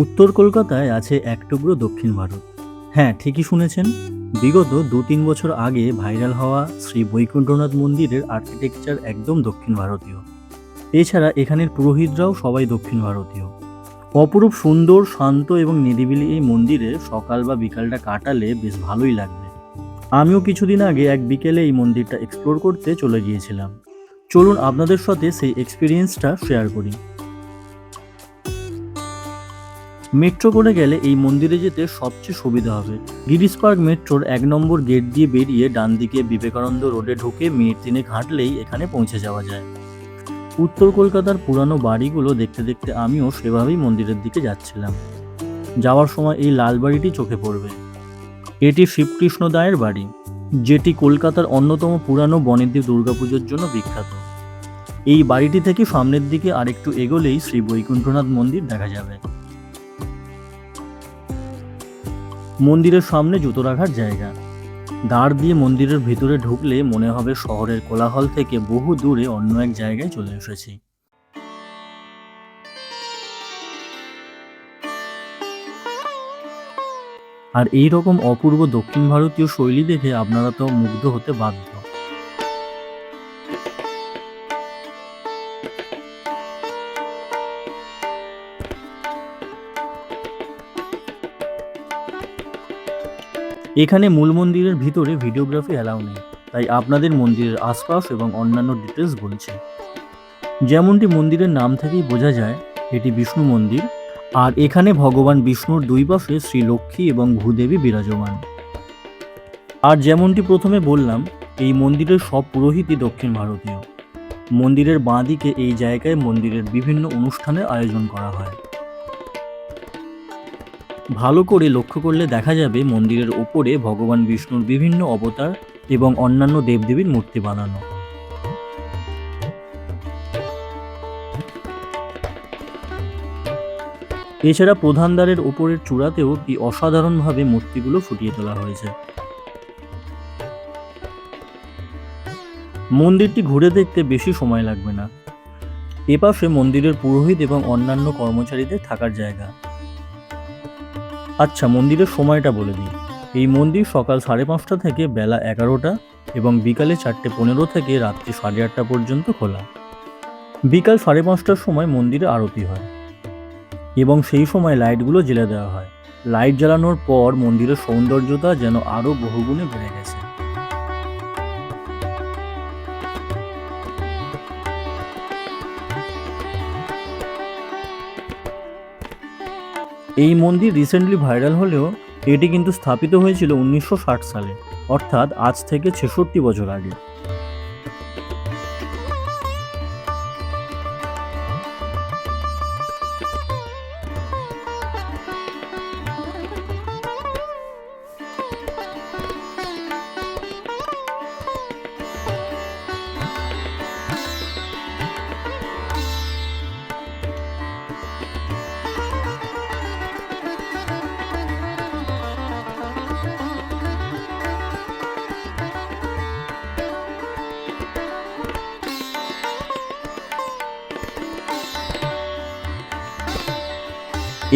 উত্তর কলকাতায় আছে এক টুকরো দক্ষিণ ভারত। হ্যাঁ, ঠিকই শুনেছেন। বিগত ২-৩ বছর আগে ভাইরাল হওয়া শ্রী বৈকুণ্ঠনাথ মন্দিরের আর্কিটেকচার একদম দক্ষিণ ভারতীয়। এছাড়া এখানের পুরোহিতরাও সবাই দক্ষিণ ভারতীয়। অপরূপ সুন্দর, শান্ত এবং নিরিবিলি এই মন্দিরে সকাল বা বিকালটা কাটালে বেশ ভালোই লাগবে। আমিও কিছুদিন আগে এক বিকেলে এই মন্দিরটা এক্সপ্লোর করতে চলে গিয়েছিলাম। চলুন আপনাদের সাথে সেই এক্সপিরিয়েন্সটা শেয়ার করি। মেট্রো করে গেলে এই মন্দিরে যেতে সবচেয়ে সুবিধা হবে। গিরিশ পার্ক মেট্রোর ১ নম্বর গেট দিয়ে বেরিয়ে ডান দিকে বিবেকানন্দ রোডে ঢুকে মিনিট ৩ হাঁটলেই এখানে পৌঁছে যাওয়া যায়। উত্তর কলকাতার পুরানো বাড়িগুলো দেখতে দেখতে আমিও সেভাবেই মন্দিরের দিকে যাচ্ছিলাম। যাওয়ার সময় এই লাল বাড়িটি চোখে পড়বে। এটি শিবকৃষ্ণ দায়ের বাড়ি, যেটি কলকাতার অন্যতম পুরানো বনেদি দুর্গাপুজোর জন্য বিখ্যাত। এই বাড়িটি থেকে সামনের দিকে আরেকটু এগোলেই শ্রী বৈকুণ্ঠনাথ মন্দির দেখা যাবে। মন্দিরের সামনে জুতো রাখার জায়গা। দ্বার দিয়ে মন্দিরের ভিতরে ঢুকলে মনে হবে শহরের কোলাহল থেকে বহু দূরে অন্য এক জায়গায় চলে এসেছি। আর এই রকম অপূর্ব দক্ষিণ ভারতীয় শৈলী দেখে আপনারা তো মুগ্ধ হতে বাধ্য। এখানে মূল মন্দিরের ভিতরে ভিডিওগ্রাফি অ্যালাউ নেই, তাই আপনাদের মন্দিরের আশপাশ এবং অন্যান্য ডিটেলস বলছি। যেমনটি মন্দিরের নাম থেকেই বোঝা যায়, এটি বিষ্ণু মন্দির। আর এখানে ভগবান বিষ্ণুর দুই পাশে শ্রী লক্ষ্মী এবং ভূদেবী বিরাজমান। আর যেমনটি প্রথমে বললাম, এই মন্দিরের সব পুরোহিতই দক্ষিণ ভারতীয়। মন্দিরের বাঁ দিকে এই জায়গায় মন্দিরের বিভিন্ন অনুষ্ঠানের আয়োজন করা হয়। ভালো করে লক্ষ্য করলে দেখা যাবে মন্দিরের ওপরে ভগবান বিষ্ণুর বিভিন্ন অবতার এবং অন্যান্য দেবদেবীর মূর্তি বানানো। এছাড়া প্রধান দ্বারের ওপরের চূড়াতেও কি অসাধারণভাবে মূর্তিগুলো ফুটিয়ে তোলা হয়েছে। মন্দিরটি ঘুরে দেখতে বেশি সময় লাগবে না। এপাশে মন্দিরের পুরোহিত এবং অন্যান্য কর্মচারীদের থাকার জায়গা। আচ্ছা, মন্দিরের সময়টা বলে দিই। এই মন্দির সকাল ৫:৩০ থেকে বেলা ১১টা এবং বিকালে ৪:১৫ থেকে রাত্রি ৮:৩০ পর্যন্ত খোলা। বিকাল ৫:৩০টার সময় মন্দিরে আরতি হয় এবং সেই সময় লাইটগুলো জ্বেলে দেওয়া হয়। লাইট জ্বালানোর পর মন্দিরের সৌন্দর্যতা যেন আরও বহুগুণে বেড়ে গেছে। এই মন্দির রিসেন্টলি ভাইরাল হলেও এটি কিন্তু স্থাপিত হয়েছিল ১৯৬০ সালে, অর্থাৎ আজ থেকে ৬৬ বছর আগে।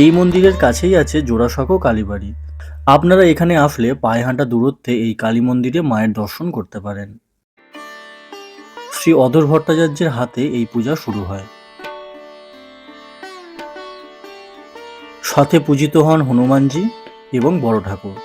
এই মন্দিরের কাছেই আছে জোড়াসাঁকো কালীবাড়ি। আপনারা এখানে আসলে পায়ে হাঁটা দূরত্বে এই কালী মন্দিরে মায়ের দর্শন করতে পারেন। শ্রী অধর ভট্টাচার্যের হাতে এই পূজা শুরু হয়। সাথে পূজিত হন হনুমানজি এবং বড় ঠাকুর।